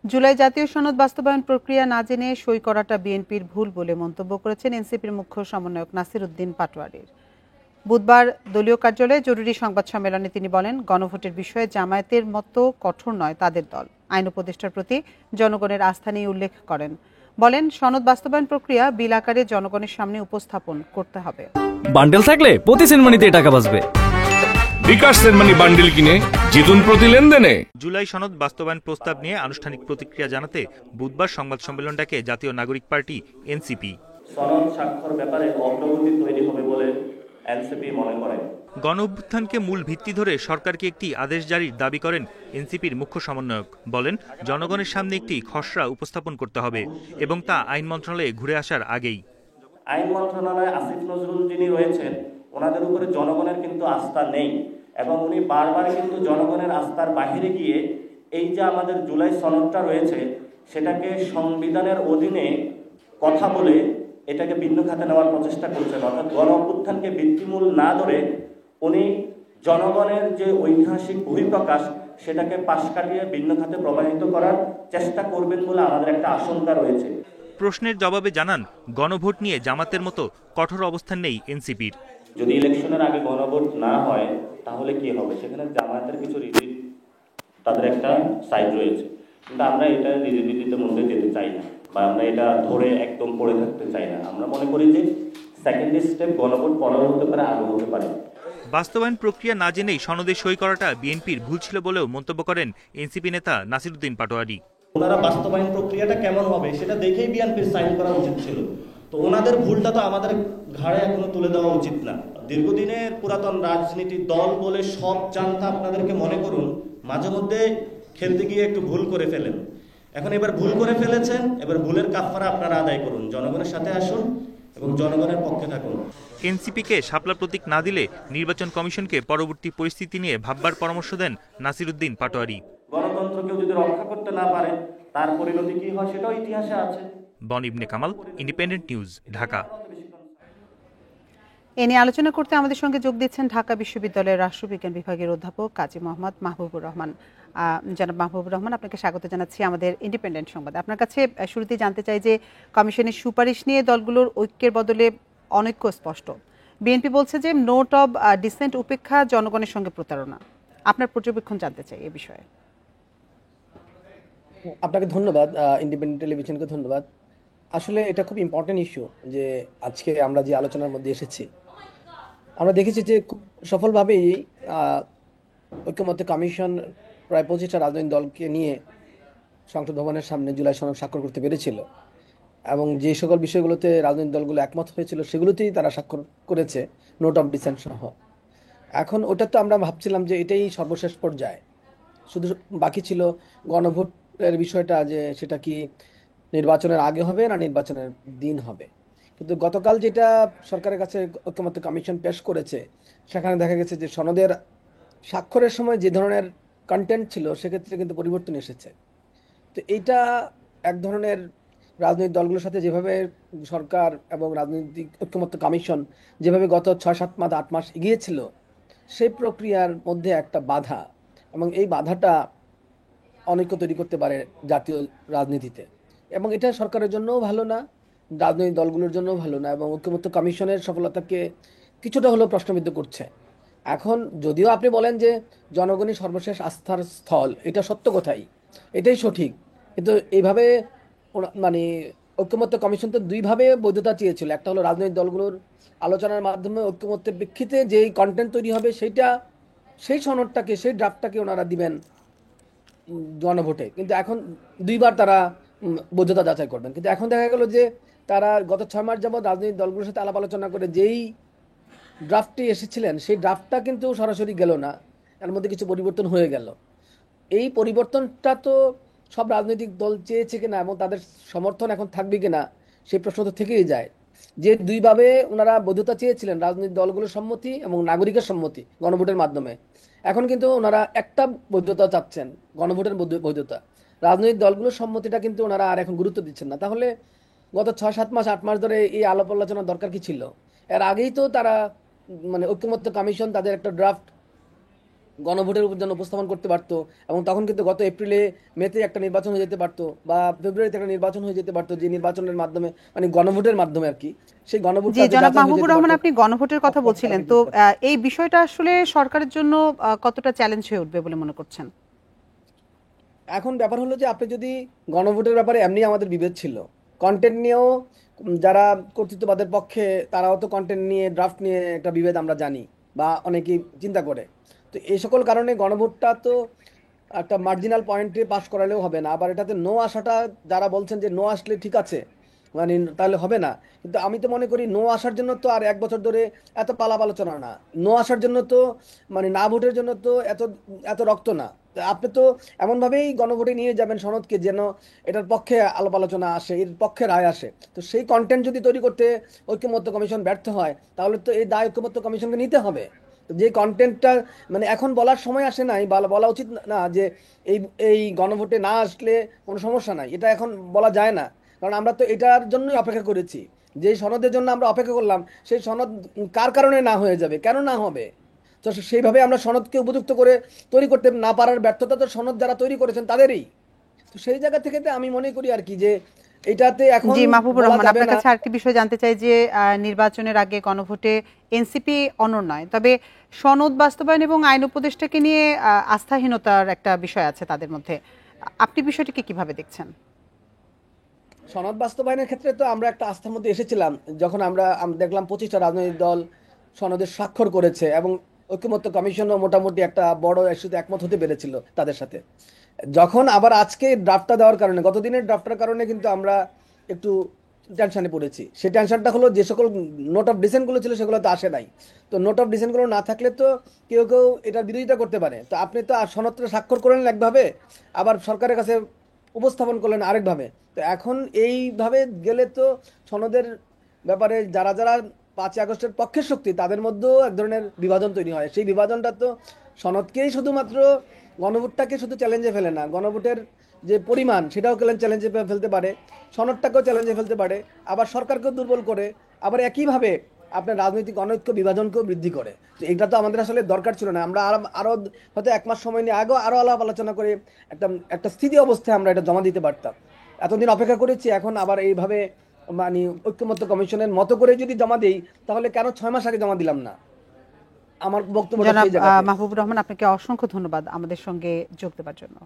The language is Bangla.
জুলাই জাতীয় সনদ বাস্তবায়ন প্রক্রিয়া না জেনে সই করাটা বিএনপির ভুল বলে মন্তব্য করেছেন এনসিপির মুখ্য সমন্বয়ক নাসির উদ্দিন পাটোয়ারী। বুধবার দলীয় কার্যালয়ে জরুরি সংবাদ সম্মেলনে তিনি বলেন, গণভোটের বিষয়ে জামায়াতের মতো কঠোর নয় তাদের দল। আইন উপদেষ্টার প্রতি জনগণের আস্থা নিয়ে উল্লেখ করেন। বলেন, সনদ বাস্তবায়ন প্রক্রিয়া বিল আকারে জনগণের সামনে উপস্থাপন করতে হবে। বান্ডেল থাকলে প্রতি সেনমানিতে টাকা বাঁচবে। বিকাশ সেনমানি বান্ডেল কিনে জিতুন প্রতি লেনদেনে। জুলাই সনদ বাস্তবায়ন প্রস্তাব নিয়ে আনুষ্ঠানিক প্রতিক্রিয়া জানাতে বুধবার সংবাদ সম্মেলন ডাকে জাতীয় নাগরিক পার্টি এনসিপি। সনদ স্বাক্ষর ব্যাপারে অগ্রগতি তৈরি হবে বলে এনসিপি মনে করে। গণঅভ্যুত্থানকে মূল ভিত্তি ধরে সরকারকে একটি আদেশ জারির দাবি করেন এনসিপির মুখ্য সমন্বয়ক। বলেন, জনগণের সামনে একটি খসড়া উপস্থাপন করতে হবে এবং তা আইন মন্ত্রণালয়ে ঘুরে আসার আগেই। আইন মন্ত্রণালয়ে আসিফ নজরুল যিনি রয়েছেন, ওনাদের উপরে জনগণের কিন্তু আস্থা নেই এবং উনি বারবার কিন্তু জনগণের আস্থার বাহিরে গিয়ে এই যে আমাদের জুলাই সনদটা রয়েছে সেটাকে সংবিধানের অধীনে কথা বলে এটাকে ভিন্ন খাতে নেওয়ার প্রচেষ্টা করছেন। অর্থাৎ গণঅভ্যুত্থানকে ভিত্তিমূল না ধরে উনি জনগণের যে ঐতিহাসিক বহিঃপ্রকাশ সেটাকে পাশ কাটিয়ে ভিন্ন খাতে প্রবাহিত করার চেষ্টা করবেন বলে আমাদের একটা আশঙ্কা রয়েছে। প্রশ্নের জবাবে জানান, গণভোট নিয়ে জামাতের মতো কঠোর অবস্থান নেই এনসিপির। যদি ইলেকশনের আগে গণভোট না হয় তাহলে কি হবে? সেখানে জামায়াতের কিছু রীতি, তাদের একটা সাইড রয়েছে, কিন্তু আমরা এটা রীতিনীতির মধ্যে যেতে চাই না বা আমরা এটা ধরে একদম পড়ে থাকতে চাই না। আমরা মনে করি যে সেকেন্ড স্টেপ গণভোট পরেও হতে পারে, আগে হতে পারে। বাস্তবায়ন প্রক্রিয়া না জেনেই সনদে সই করাটা বিএনপির ভুল ছিল বলেও মন্তব্য করেন এনসিপি নেতা নাসির উদ্দিন পাটোয়ারী। ওনারা বাস্তবায়ন প্রক্রিয়াটা কেমন হবে সেটা দেখেই বিএনপির সাইন করা উচিত ছিল। তো ওনাদের ভুলটা তো আমাদের ঘাড়ে এখনো তুলে দেওয়া উচিত না। দীর্ঘদিনের পুরাতন রাজনীতির দল বলে সব জানতা আপনাদেরকে মনে করুন, মাঝে মধ্যে খেলতে গিয়ে একটু ভুল করে ফেলেন। এখন এবার ভুল করে ফেলেছেন, এবার ভুলের কাফারা আপনারা আদায় করুন, জনগণের সাথে আসুন এবং জনগণের পক্ষে থাকুন। এনসিপিকে শাপলা প্রতীক না দিলে নির্বাচন কমিশনকে পরবর্তী পরিস্থিতি নিয়ে ভাববার পরামর্শ দেন নাসির উদ্দিন পাটোয়ারী। গণতন্ত্রকে যদি রক্ষা করতে না পারে তার পরিণতি কি হয় সেটাও ইতিহাসে আছে। বন ইবনে কামাল, ইন্ডিপেন্ডেন্ট নিউজ, ঢাকা। এ নিয়ে আলোচনা করতে আমাদের সঙ্গে যোগ দিচ্ছেন ঢাকা বিশ্ববিদ্যালয়ের রাষ্ট্রবিজ্ঞান বিভাগের অধ্যাপক কাজী মোহাম্মদ মাহবুবুর রহমান। জনাব মাহবুবুর রহমান, আপনাকে স্বাগত জানাচ্ছি আমাদের ইন্ডিপেন্ডেন্ট সংবাদে। আপনার কাছে শুরুতেই জানতে চাই যে কমিশনের সুপারিশ নিয়ে দলগুলোর ঐক্যের বদলে অনৈক্য স্পষ্ট। বিএনপি বলছে যে নোট অব ডিসেন্ট উপেক্ষা জনগণের সঙ্গে প্রতারণা। আপনার পর্যবেক্ষণ জানতে চাই এ বিষয়ে। আপনাকে ধন্যবাদ, ইন্ডিপেন্ডেন্ট টেলিভিশনকে ধন্যবাদ। আসলে এটা খুব ইম্পর্টেন্ট ইস্যু যে আজকে আমরা যে আলোচনার মধ্যে এসেছি। আমরা দেখেছি যে খুব সফলভাবেই ঐক্যমত্য কমিশন প্রায় 25টা রাজনৈতিক দলকে নিয়ে সংসদ ভবনের সামনে জুলাই সনদ স্বাক্ষর করতে পেরেছিল এবং যে সকল বিষয়গুলোতে রাজনৈতিক দলগুলো একমত হয়েছিল সেগুলোতেই তারা স্বাক্ষর করেছে, নোট অফ ডিসেন্ট সহ। এখন ওটা তো আমরা ভাবছিলাম যে এটাই সর্বশেষ পর্যায়ে, শুধু বাকি ছিল গণভোটের বিষয়টা, যে সেটা কি নির্বাচনের আগে হবে না নির্বাচনের দিন হবে। কিন্তু গতকাল যেটা সরকারের কাছে ঐক্যমত্য কমিশন পেশ করেছে সেখানে দেখা গেছে যে সনদের স্বাক্ষরের সময় যে ধরনের কন্টেন্ট ছিল সেক্ষেত্রে কিন্তু পরিবর্তন এসেছে। তো এইটা এক ধরনের রাজনৈতিক দলগুলোর সাথে যেভাবে সরকার এবং রাজনৈতিক ঐক্যমত্য কমিশন যেভাবে গত 6-7 মাস 8 মাস এগিয়েছিল সেই প্রক্রিয়ার মধ্যে একটা বাধা, এবং এই বাধাটা অনৈক্য তৈরি করতে পারে জাতীয় রাজনীতিতে, এবং এটা সরকারের জন্যও ভালো না, রাজনৈতিক দলগুলোর জন্যও ভালো না, এবং ঐক্যমত্য কমিশনের সফলতাকে কিছুটা হলেও প্রশ্নবিদ্ধ করছে। এখন যদিও আপনি বলেন যে জনগণই সর্বশেষ আস্থার স্থল, এটা সত্য কথাই, এটাই সঠিক, কিন্তু এইভাবে মানে ঐক্যমত্য কমিশন তো দুইভাবে বৈধতা চেয়েছিল। একটা হলো রাজনৈতিক দলগুলোর আলোচনার মাধ্যমে ঐক্যমত্যের প্রেক্ষিতে যেই কন্টেন্ট তৈরি হবে সেইটা, সেই সনদটাকে, সেই ড্রাফটটাকে ওনারা দিবেন গণভোটে, কিন্তু এখন দুইবার তারা বৈধতা যাচাই করবেন। কিন্তু এখন দেখা গেল যে তারা গত 6 মাস যাবৎ রাজনৈতিক দলগুলোর সাথে আলাপ আলোচনা করে যেই ড্রাফটটি এসেছিলেন সেই ড্রাফটটা কিন্তু সরাসরি গেল না, এর মধ্যে কিছু পরিবর্তন হয়ে গেল। এই পরিবর্তনটা তো সব রাজনৈতিক দল চেয়েছে কিনা এবং তাদের সমর্থন এখন থাকবে কিনা সেই প্রশ্ন তো থেকেই যায়। যে দুইভাবে ওনারা বৈধতা চেয়েছিলেন, রাজনৈতিক দলগুলোর সম্মতি এবং নাগরিকের সম্মতি গণভোটের মাধ্যমে, এখন কিন্তু ওনারা একটা বৈধতা চাচ্ছেন, গণভোটের বৈধতা। রাজনৈতিক দলগুলোর সম্মতিটা কিন্তু ওনারা আর এখন গুরুত্ব দিচ্ছেন না। তাহলে গত 6-7 মাস 8 মাস ধরে এই আলাপ আলোচনার দরকার কি ছিল? এর আগেই তো তারা মানে ঐক্যমত্য কমিশন তাদের একটা ড্রাফট গণভোটের জন্য উপস্থাপন করতে পারতো, এবং তখন কিন্তু গত এপ্রিলে মেতে একটা নির্বাচন হয়ে যেতে পারতো, বা ফেব্রুয়ারিতে একটা নির্বাচন হয়ে যেতে পারতো, যে নির্বাচনের মাধ্যমে মানে গণভোটের মাধ্যমে আর কি সেই গণভোটটা জি, যে জনাব যাচাই হয়ে মাহবুবুর যেতে রহমান, পারতো। আপনি গণভোটের কথা বলছিলেন, তো এই বিষয়টা আসলে সরকারের জন্য কতটা চ্যালেঞ্জ হয়ে উঠবে বলে মনে করছেন? এখন ব্যাপার হলো যে আপনি যদি গণভোটের ব্যাপারে এমনি আমাদের বিভেদ ছিল, কন্টেন্ট নিয়েও যারা কর্তৃত্ববাদের পক্ষে তারাও তো কন্টেন্ট নিয়ে ড্রাফট নিয়ে একটা বিভেদ আমরা জানি বা অনেকেই চিন্তা করে। তো এই সকল কারণে গণভোটটা তো একটা মার্জিনাল পয়েন্টে পাস করালেও হবে না, আবার এটাতে নো আসাটা যারা বলছেন যে নো আসলে ঠিক আছে মানে তাহলে হবে না, কিন্তু আমি তো মনে করি নো আসার জন্য তো আর 1 বছর ধরে এত পালাপ আলোচনা না, নো আসার জন্য তো মানে না ভোটের জন্য তো এত এত রক্ত না। তা আপনি তো এমনভাবেই গণভোটে নিয়ে যাবেন সনদকে যেন এটার পক্ষে আলাপ আলোচনা আসে, এর পক্ষে রায় আসে। তো সেই কন্টেন্ট যদি তৈরি করতে ঐক্যমত্য কমিশন ব্যর্থ হয়, তাহলে তো এই দায় ঐক্যমত্য কমিশনকে নিতে হবে। তো যে কন্টেন্টটা মানে এখন বলার সময় আসে নাই, বা বলা উচিত না যে এই এই গণভোটে না আসলে কোনো সমস্যা নাই, এটা এখন বলা যায় না। কারণ আমরা তো এটার জন্যই অপেক্ষা করেছি, যে সনদের জন্য আমরা অপেক্ষা করলাম, সেই সনদ কার কারণে না হয়ে যাবে, কেন না হবে। তো সেইভাবে আমরা সনদকে উপযুক্ত করে তৈরি করতে না পারার ব্যর্থতা তো সনদ যারা তৈরি করেছেন তাদেরই। তো সেই জায়গা থেকে তো আমি মনে করি আর কি যে এটাতে এখন জি, মাহবুবুর বলা রহমান, যাবে আপনার না। কাছে আরেকটি বিষয় জানতে চাই যে নির্বাচনের আগে গণভোটে এনসিপি অনড় নয়, তবে সনদ বাস্তবায়ন এবং আইন উপদেষ্টাকে নিয়ে আস্থাহীনতার একটা বিষয় আছে তাদের মধ্যে। আপনি বিষয়টিকে কিভাবে দেখছেন? সনদ বাস্তবায়নের ক্ষেত্রে তো আমরা একটা আস্থার মধ্যে এসেছিলাম, যখন আমরা দেখলাম 25টা রাজনৈতিক দল সনদে স্বাক্ষর করেছে, এবং ঐক্যমত্য কমিশনও মোটামুটি একটা বড় ইস্যুতে একমত হতে পেরেছিল তাদের সাথে। যখন আবার আজকে ড্রাফটটা দেওয়ার কারণে, গতদিনের ড্রাফটার কারণে কিন্তু আমরা একটু টেনশনে পড়েছি। সেই টেনশনটা হলো যে সকল নোট অফ ডিসেন্টগুলো ছিল সেগুলো তো আসে নাই। তো নোট অফ ডিসেন্টগুলো না থাকলে তো কেউ কেউ এটার বিরোধিতা করতে পারে। তো আপনি তো আর সনদটা স্বাক্ষর করলেন একভাবে, আবার সরকারের কাছে উপস্থাপন করলেন আরেকভাবে। তো এখন এইভাবে গেলে তো সনদের ব্যাপারে যারা যারা 5ই আগস্টের পক্ষের শক্তি তাদের মধ্যেও এক ধরনের বিভাজন তৈরি হয়। সেই বিভাজনটা তো সনদকেই শুধুমাত্র, গণভোটটাকে শুধু চ্যালেঞ্জে ফেলে না, গণভোটের যে পরিমাণ সেটাও চ্যালেঞ্জে ফেলতে পারে, সনদটাকেও চ্যালেঞ্জে ফেলতে পারে, আবার সরকারকেও দুর্বল করে, আবার একইভাবে আপনার রাজনৈতিক অনৈক্য বিভাজনকেও বৃদ্ধি করে। তো এটা তো আমাদের আসলে দরকার ছিল না। আমরা আরো হয়তো 1 মাস সময় নিয়ে আগেও আরো আলাপ আলোচনা করে একটা একটা স্থিতি অবস্থায় আমরা এটা জমা দিতে পারতাম। এতদিন অপেক্ষা করেছি, এখন আবার এইভাবে মানে ঐক্যমত্য কমিশনের মতো করে যদি জমা দেই, তাহলে কেন 6 মাস আগে জমা দিলাম না? আমার বক্তব্যটা জনাব সেই জায়গাতে। মাহবুবুর রহমান, আপনাকে অসংখ্য ধন্যবাদ আমাদের সঙ্গে যোগ দেওয়ার জন্য।